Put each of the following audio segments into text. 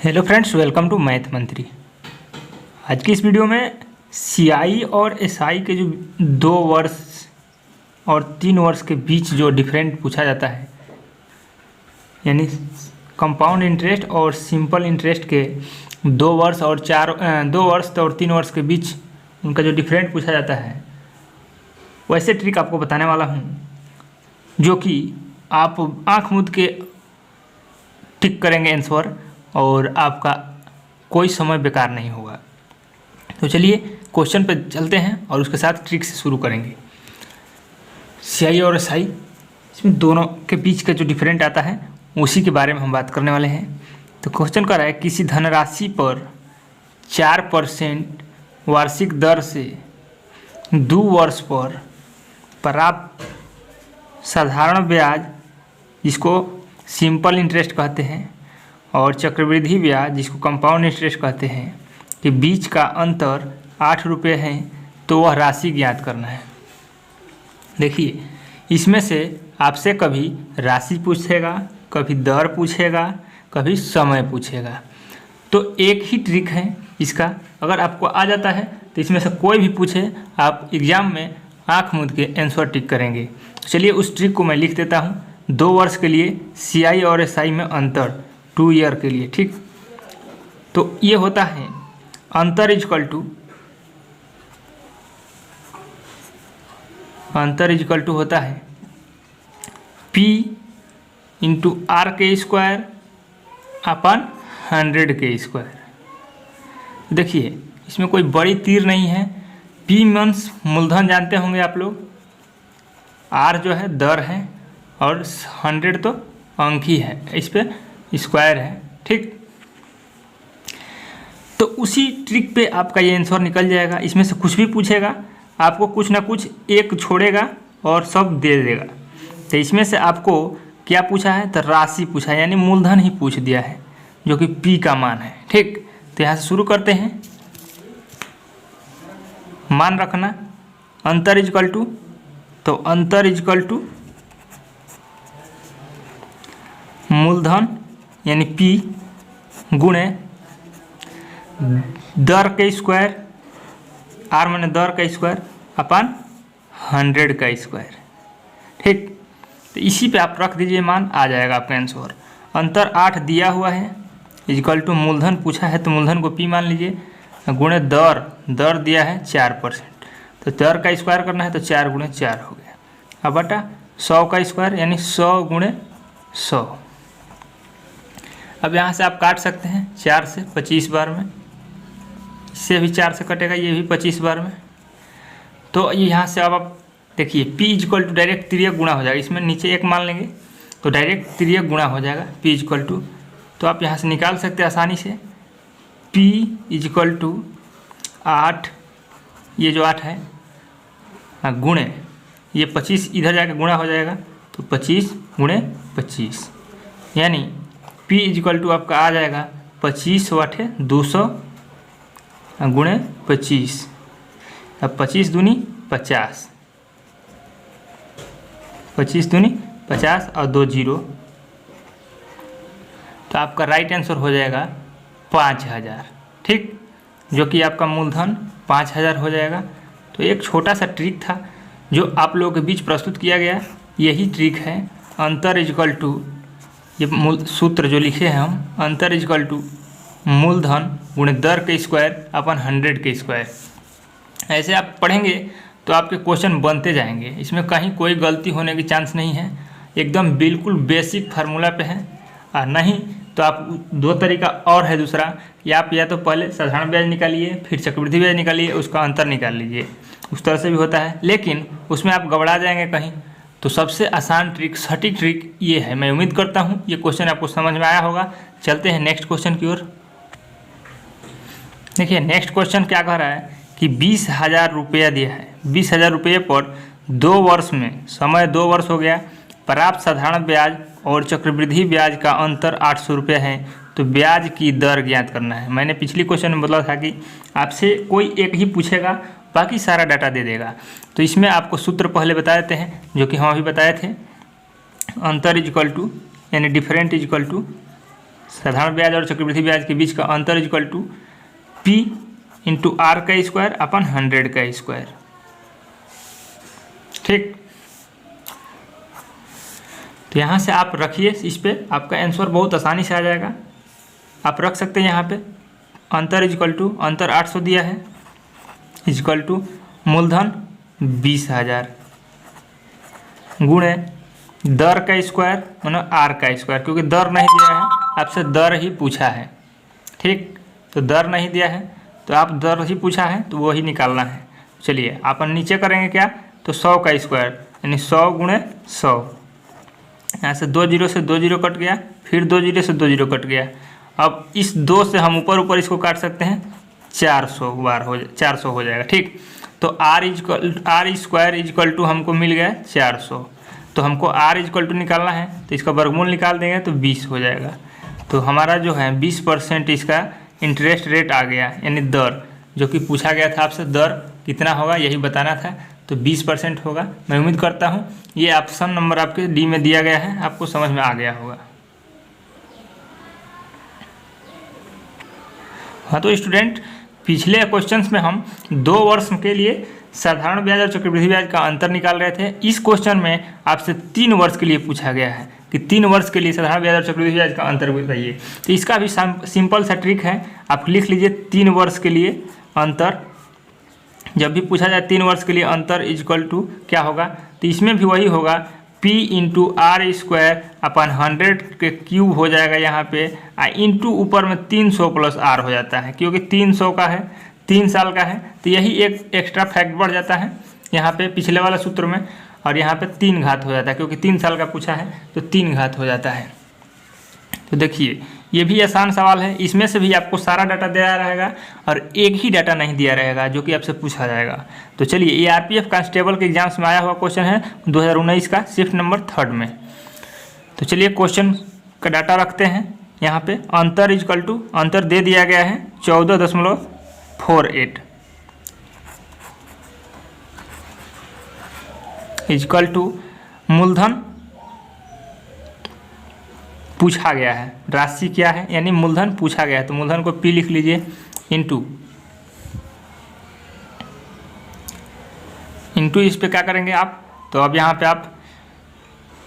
Hello friends, welcome to Math Mantri. आज की इस वीडियो में सीआई और एसआई के जो 2 वर्ष और 3 वर्ष के बीच जो डिफरेंट पूछा जाता है, यानी कंपाउंड इंटरेस्ट और सिंपल इंटरेस्ट के 2 वर्ष और 3 वर्ष के बीच उनका जो डिफरेंट पूछा जाता है, वैसे ट्रिक आपको बताने वाला हूँ जो कि आप आँख मूंद के टिक करेंगे आंसर और आपका कोई समय बेकार नहीं होगा। तो चलिए क्वेश्चन पे चलते हैं और उसके साथ ट्रिक से शुरू करेंगे। सीआई और एसआई, इसमें दोनों के बीच का जो डिफरेंट आता है उसी के बारे में हम बात करने वाले हैं। तो क्वेश्चन कर रहा है, किसी धनराशि पर 4% वार्षिक दर से 2 वर्ष पर प्राप्त साधारण ब्याज, जिसको सिंपल इंटरेस्ट कहते हैं, और चक्रवृद्धि ब्याज, जिसको कंपाउंड इंटरेस्ट कहते हैं, के बीच का अंतर 8 रुपये है, तो वह राशि ज्ञात करना है। देखिए, इसमें से आपसे कभी राशि पूछेगा, कभी दर पूछेगा, कभी समय पूछेगा। तो एक ही ट्रिक है इसका, अगर आपको आ जाता है तो इसमें से कोई भी पूछे आप एग्ज़ाम में आँख मूंद के आंसर टिक करेंगे। तो चलिए उस ट्रिक को मैं लिख देता हूँ। 2 वर्ष के लिए सीआई और एसआई में अंतर 2 ईयर के लिए, ठीक। तो ये होता है अंतर इजकल टू होता है P इंटू आर के स्क्वायर अपन 100 के स्क्वायर। देखिए, इसमें कोई बड़ी तीर नहीं है। P मीन्स मूलधन जानते होंगे आप लोग, R जो है दर है, और 100 तो अंक ही है, इस पे स्क्वायर है, ठीक। तो उसी ट्रिक पे आपका ये आंसर निकल जाएगा। इसमें से कुछ भी पूछेगा, आपको कुछ ना कुछ एक छोड़ेगा और सब दे देगा। तो इसमें से आपको क्या पूछा है, तो राशि पूछा है, यानी मूलधन ही पूछ दिया है, जो कि P का मान है, ठीक। तो यहाँ से शुरू करते हैं। मान रखना अंतर इजकल टू, तो अंतर इजकल टू मूलधन यानी P गुणे दर के स्क्वायर, R माने दर का स्क्वायर, अपन 100 का स्क्वायर, ठीक। तो इसी पे आप रख दीजिए, मान आ जाएगा आपका आंसर। अंतर 8 दिया हुआ है, इजकल टू मूलधन पूछा है तो मूलधन को P मान लीजिए, गुणे दर दिया है 4%, तो दर का स्क्वायर करना है तो 4 गुणे 4 हो गया। अब बटा 100 का स्क्वायर यानी 100 गुणे 100। अब यहाँ से आप काट सकते हैं 4 से 25 बार में, इससे भी 4 से कटेगा, ये भी 25 बार में। तो ये यहाँ से अब आप देखिए P इजकल टू डायरेक्ट तिर्यक गुणा हो जाएगा, इसमें नीचे 1 मान लेंगे तो डायरेक्ट तिर्यक गुणा हो जाएगा P इजकल टू। तो आप यहाँ से निकाल सकते हैं आसानी से, P इजकल टू 8, ये जो 8 है गुणे ये 25, इधर जाकर गुणा हो जाएगा, तो 25 गुणे 25, यानी P इजकल टू आपका आ जाएगा 25 वाटे 200 गुणे 25। अब 25 दूनी 50, 25 दूनी 50 और 2 0, तो आपका राइट आंसर हो जाएगा 5000, ठीक, जो कि आपका मूलधन 5000 हो जाएगा। तो एक छोटा सा ट्रिक था जो आप लोगों के बीच प्रस्तुत किया गया, यही ट्रिक है। अंतर इजकल टू, ये मूल सूत्र जो लिखे हैं हम, अंतर इजकल टू मूलधन गुणे दर के स्क्वायर अपन 100 के स्क्वायर। ऐसे आप पढ़ेंगे तो आपके क्वेश्चन बनते जाएंगे, इसमें कहीं कोई गलती होने की चांस नहीं है, एकदम बिल्कुल बेसिक फार्मूला पे है। और नहीं तो आप 2 तरीका और है दूसरा, कि आप या तो पहले साधारण ब्याज निकालिए, फिर चक्रवृद्धि ब्याज निकालिए, उसका अंतर निकाल लीजिए, उस तरह से भी होता है, लेकिन उसमें आप गड़बड़ा जाएंगे कहीं। तो सबसे आसान ट्रिक, सटीक ट्रिक ये है। मैं उम्मीद करता हूँ ये क्वेश्चन आपको समझ में आया होगा। चलते हैं नेक्स्ट क्वेश्चन की ओर। देखिए नेक्स्ट क्वेश्चन क्या कह रहा है कि 20,000 रुपया दिया है। 20,000 रुपये पर 2 वर्ष में, समय 2 वर्ष हो गया, प्राप्त साधारण ब्याज और चक्रवृद्धि ब्याज का अंतर 800 रुपये है, तो ब्याज की दर ज्ञात करना है। मैंने पिछली क्वेश्चन में बोला था कि आपसे कोई एक ही पूछेगा, बाकी सारा डाटा दे देगा। तो इसमें आपको सूत्र पहले बता देते हैं, जो कि हम अभी बताए थे। अंतर इजकल टू यानी डिफरेंट इजकल टू साधारण ब्याज और चक्रवृद्धि ब्याज के बीच का अंतर equal to P into R का स्क्वायर अपन 100 का स्क्वायर। ठीक, तो यहाँ से आप रखिए, इस पे आपका आंसर बहुत आसानी से आ जाएगा। आप रख सकते हैं यहाँ पे अंतर इक्वल टू, अंतर 800 दिया है, इक्वल टू मूलधन 20,000 गुणे दर का स्क्वायर मतलब आर का स्क्वायर, क्योंकि दर नहीं दिया है, आपसे दर ही पूछा है। ठीक, तो दर नहीं दिया है तो आप दर ही पूछा है तो वही निकालना है। चलिए अपन नीचे करेंगे क्या, तो 100 का स्क्वायर यानी 100 गुणे 100। यहाँ से 2 जीरो से 2 जीरो कट गया, फिर 2 जीरो से 2 जीरो कट गया। अब इस 2 से हम ऊपर ऊपर इसको काट सकते हैं, 400 बार हो 400 हो जाएगा। ठीक, तो आर स्क्वायर इक्वल टू हमको मिल गया 400, तो हमको आर इक्वल टू निकालना है, तो इसका वर्गमूल निकाल देंगे तो 20 हो जाएगा। तो हमारा जो है 20% इसका इंटरेस्ट रेट आ गया, यानी दर जो कि पूछा गया था आपसे, दर कितना होगा यही बताना था, तो 20% होगा। मैं उम्मीद करता हूँ ये ऑप्शन नंबर आपके डी में दिया गया है, आपको समझ में आ गया होगा। हाँ, तो स्टूडेंट पिछले क्वेश्चंस में हम 2 वर्ष के लिए साधारण ब्याज और चक्रवृद्धि ब्याज का अंतर निकाल रहे थे। इस क्वेश्चन में आपसे 3 वर्ष के लिए पूछा गया है कि 3 वर्ष के लिए साधारण ब्याज और चक्रवृद्धि ब्याज का अंतर बताइए। तो इसका भी सिंपल सा ट्रिक है, आप लिख लीजिए 3 वर्ष के लिए अंतर। जब भी पूछा जाए 3 वर्ष के लिए अंतर इक्वल टू क्या होगा, तो इसमें भी वही होगा, P into R square upon 100 के क्यूब हो जाएगा यहाँ पे, इंटू ऊपर में 300 प्लस आर हो जाता है, क्योंकि 300 का है, 3 साल का है, तो यही एक एक्स्ट्रा फैक्ट बढ़ जाता है यहाँ पे पिछले वाला सूत्र में, और यहाँ पे 3 घात हो जाता है, क्योंकि 3 साल का पूछा है तो 3 घात हो जाता है। तो देखिए ये भी आसान सवाल है, इसमें से भी आपको सारा डाटा दिया रहेगा और एक ही डाटा नहीं दिया रहेगा जो कि आपसे पूछा जाएगा। तो चलिए, ये आरपीएफ कांस्टेबल के एग्जाम्स में आया हुआ क्वेश्चन है 2019 का, शिफ्ट नंबर 3 में। तो चलिए क्वेश्चन का डाटा रखते हैं यहाँ पे। अंतर इक्वल टू, अंतर दे दिया गया है 14.48 इक्वल टू मूलधन पूछा गया है, राशि क्या है, यानी मूलधन पूछा गया है, तो मूलधन को P लिख लीजिए, इंटू इस पे क्या करेंगे आप, तो अब यहाँ पे आप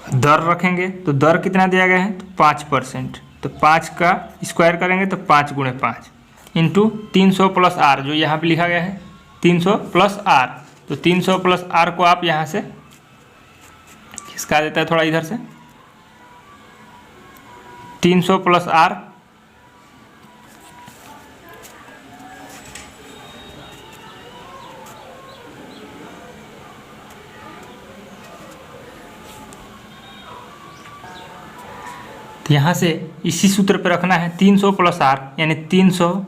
दर रखेंगे, तो दर कितना दिया गया है, तो 5%, तो 5 का स्क्वायर करेंगे तो 5 गुणे 5 इंटू 300 प्लस आर, जो यहाँ पे लिखा गया है 300 प्लस आर, तो 300 प्लस आर को आप यहाँ से खिसका देता है थोड़ा इधर से, 300 प्लस आर तो यहाँ से इसी सूत्र पे रखना है, 300 प्लस आर यानी 300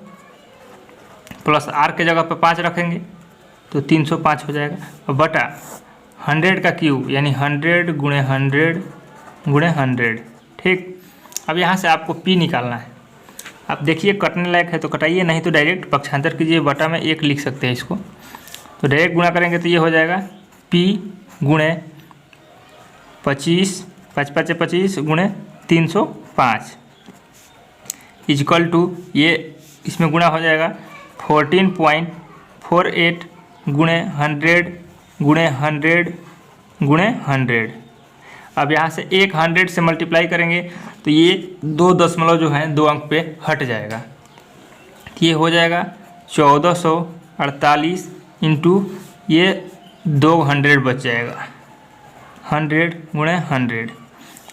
प्लस आर के जगह पे 5 रखेंगे तो 305 हो जाएगा, और बटा 100 का क्यूब यानी 100 गुणे 100 गुणे 100। ठीक, अब यहाँ से आपको P निकालना है। आप देखिए कटने लायक है तो कटाइए, नहीं तो डायरेक्ट पक्षांतर कीजिए, बटा में 1 लिख सकते हैं इसको, तो डायरेक्ट गुणा करेंगे तो ये हो जाएगा P गुणे 25, 5 5 25 गुणे 305 इक्वल टू, ये इसमें गुणा हो जाएगा 14.48 गुणे 100 गुणे 100 गुणे 100। अब यहाँ से 100 से मल्टीप्लाई करेंगे तो ये 2 दशमलव जो हैं 2 अंक पे हट जाएगा, ये हो जाएगा 1448 इंटू ये 200 बच जाएगा, 100 गुणे 100।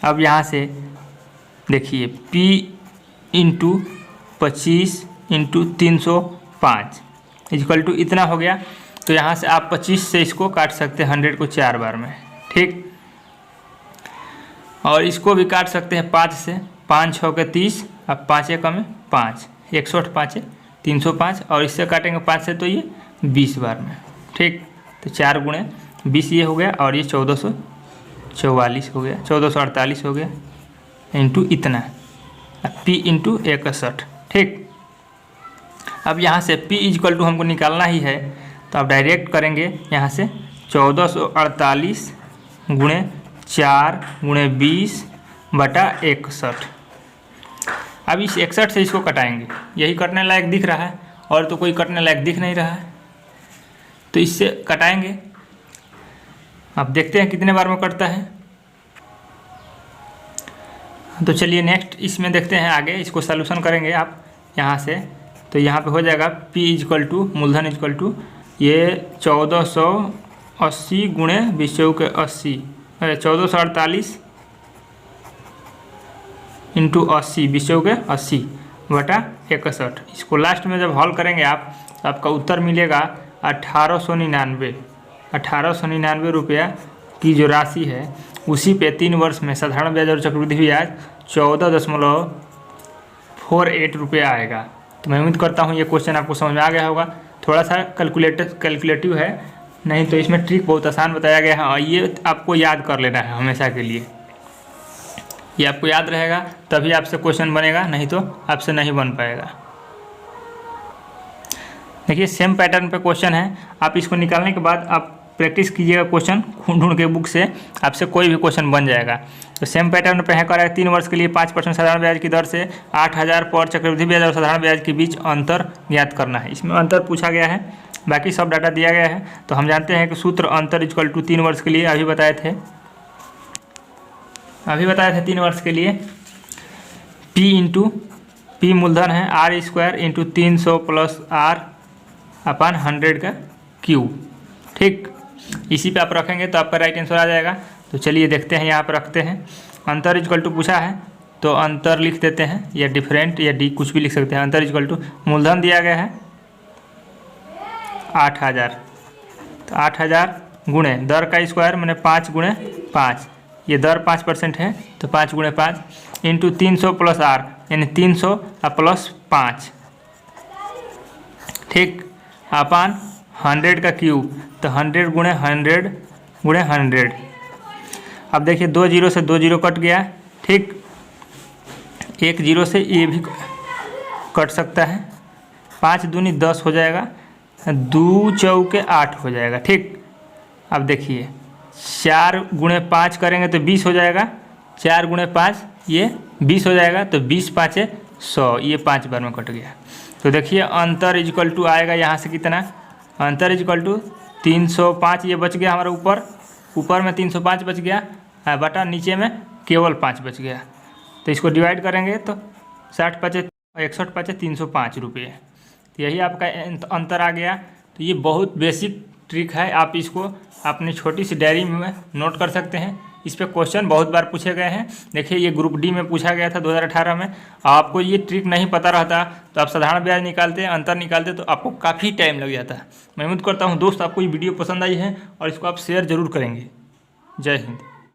अब यहाँ से देखिए P into 25 into 305 equal to इतना हो गया, तो यहाँ से आप 25 से इसको काट सकते हैं 100 को 4 बार में। ठीक, और इसको भी काट सकते हैं 5 से, 5 6 के 30, अब 5 1 में 5, 61 5 305, और इससे काटेंगे 5 से तो ये 20 बार में। ठीक, तो 4 गुणे 20 ये हो गया, और ये 1444 हो गया, 1448 हो गया इंटू इतना, P इंटू 61। ठीक, अब यहाँ से P इक्वल टू हमको निकालना ही है, तो आप डायरेक्ट करेंगे यहाँ से 1448 गुणे 4 गुणे 20 बटा 61। अब इस 61 से इसको कटाएंगे, यही कटने लायक दिख रहा है और तो कोई कटने लायक दिख नहीं रहा है, तो इससे कटाएंगे। अब देखते हैं कितने बार में कटता है। तो चलिए नेक्स्ट इसमें देखते हैं आगे, इसको सॉल्यूशन करेंगे आप यहाँ से। तो यहाँ पे हो जाएगा P इजक्वल टू मूलधन इजक्वल टू ये 1480 गुणे 20 के 80 1448 इंटू 80 20 के 80 बटा 61। इसको लास्ट में जब हल करेंगे आप तो आपका उत्तर मिलेगा 1899 रुपया की जो राशि है उसी पे 3 वर्ष में साधारण ब्याज और चक्रवृद्धि ब्याज 14.48 रुपया आएगा। तो मैं उम्मीद करता हूँ ये क्वेश्चन आपको समझ में आ गया होगा। थोड़ा सा कैलकुलेटिव है, नहीं तो इसमें ट्रिक बहुत आसान बताया गया है और ये आपको याद कर लेना है हमेशा के लिए। ये आपको याद रहेगा तभी आपसे क्वेश्चन बनेगा, नहीं तो आपसे नहीं बन पाएगा। देखिए सेम पैटर्न पे क्वेश्चन है, आप इसको निकालने के बाद आप प्रैक्टिस कीजिएगा क्वेश्चन ढूंढ के बुक से, आपसे कोई भी क्वेश्चन बन जाएगा। तो सेम पैटर्न पे है कर रहा है 3 वर्ष के लिए 5% साधारण ब्याज की दर से 8000 पर चक्रवृद्धि ब्याज और साधारण ब्याज के बीच अंतर ज्ञात करना है। इसमें अंतर पूछा गया है, बाकी सब डाटा दिया गया है। तो हम जानते हैं कि सूत्र अंतर इक्वल टू 3 वर्ष के लिए अभी बताए थे 3 वर्ष के लिए P मूलधन है R² इंटू 300 प्लस R अपन 100 का क्यूब। ठीक, इसी पे आप रखेंगे तो आपका राइट आंसर आ जाएगा। तो चलिए देखते हैं, यहाँ पर रखते हैं। अंतर इक्वल टू पूछा है तो अंतर लिख देते हैं, या डिफरेंट या डी कुछ भी लिख सकते हैं। अंतर इक्वल टू मूलधन दिया गया है 8000, तो 8000 गुणे दर का स्क्वायर मैंने 5 गुणे 5, ये दर 5% है तो 5 गुणे 5 इंटू 300 प्लस R यानी 300 प्लस 5, ठीक, अपन 100 का क्यूब, तो 100 गुणे 100 गुणे 100। अब देखिए 2 जीरो से 2 जीरो कट गया, ठीक, 1 जीरो से ये भी कट सकता है, 5 दूनी 10 हो जाएगा, 2 चौके 8 हो जाएगा। ठीक, अब देखिए 4 गुणे 5 करेंगे तो 20 हो जाएगा, 4 गुणे 5 ये 20 हो जाएगा, तो 20 5 100, ये 5 बार में कट गया। तो देखिए अंतर इक्वल टू आएगा यहाँ से कितना, अंतर इक्वल टू 305, ये बच गया हमारा ऊपर में 305 बच गया, बटा नीचे में केवल 5 बच गया। तो इसको डिवाइड करेंगे तो 60 5 61 5 305 रुपये, तो यही आपका अंतर आ गया। तो ये बहुत बेसिक ट्रिक है, आप इसको अपनी छोटी सी डायरी में नोट कर सकते हैं। इस पे क्वेश्चन बहुत बार पूछे गए हैं। देखिए ये ग्रुप डी में पूछा गया था 2018 में। आपको ये ट्रिक नहीं पता रहता तो आप साधारण ब्याज निकालते, अंतर निकालते तो आपको काफ़ी टाइम लग जाता है। मैं उम्मीद करता हूँ दोस्त आपको ये वीडियो पसंद आई है और इसको आप शेयर जरूर करेंगे। जय हिंद।